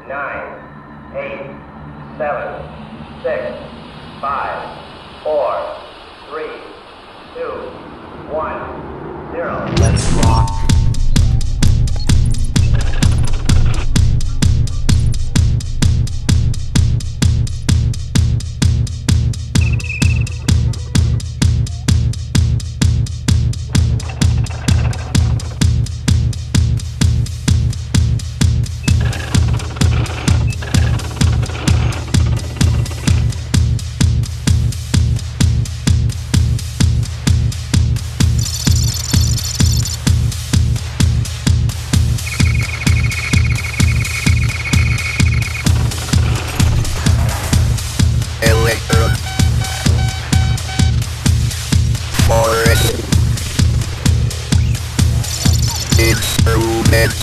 nine, eight, seven, six, five, four, three, two, one, zero. Let's rock. Electron Forest Instrument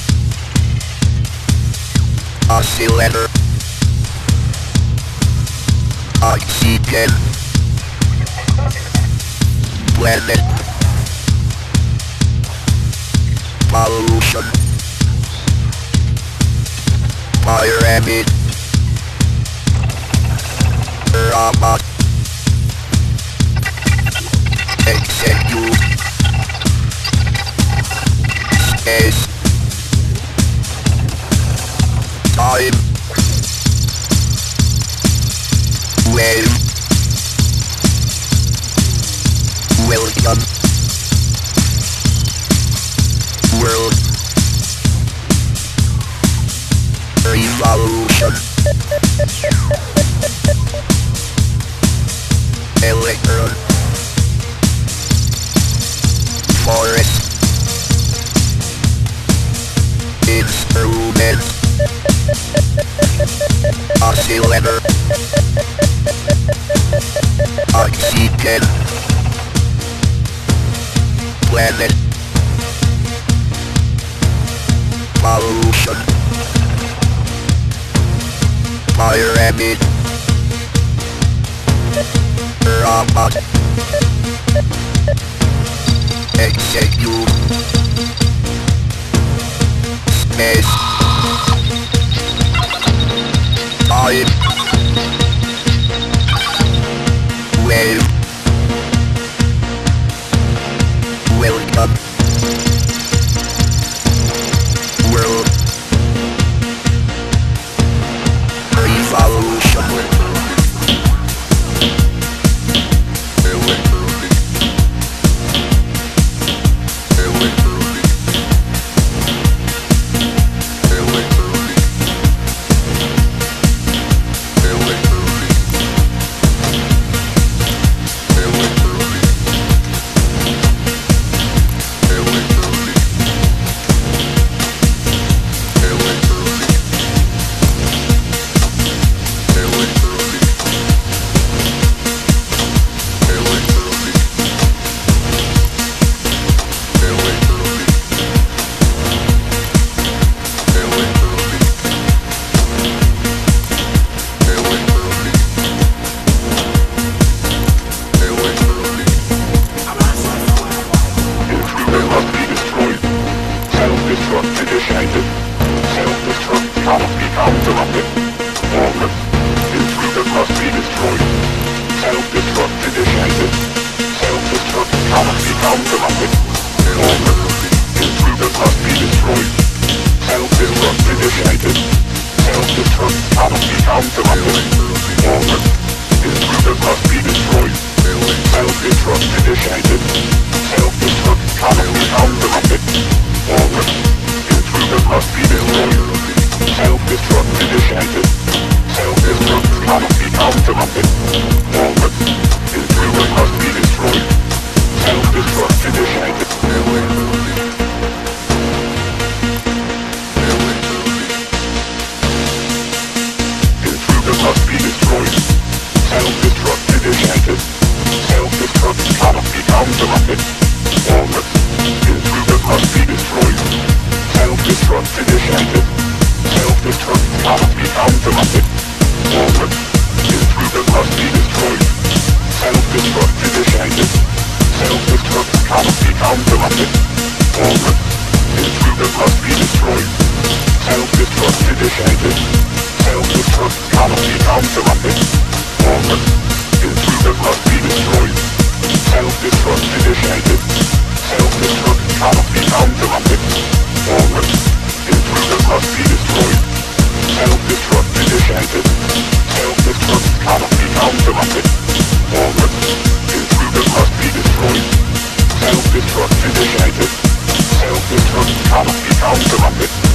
Oscillator Oxygen Planet Pollution Pyramid Robot Execute Space Time Wave Welcome World Revolution Electron Forest Instrument Oscillator Oxygen Planet Pollution Pyramid Robot Execute Space Time Wave Welcome World Revolution Self-destruct Self-destruct initiated. Self-destruct cannot be counteracted. Forward. Intruders must be destroyed. Self-destruct initiated. Self-destruct cannot be counteracted. Forward. Intruders must be destroyed. Self-destruct initiated. Self-destruct cannot be counteracted. Forward. Intruders must be destroyed. Self-destruct initiated. Self-destruct cannot be counteracted.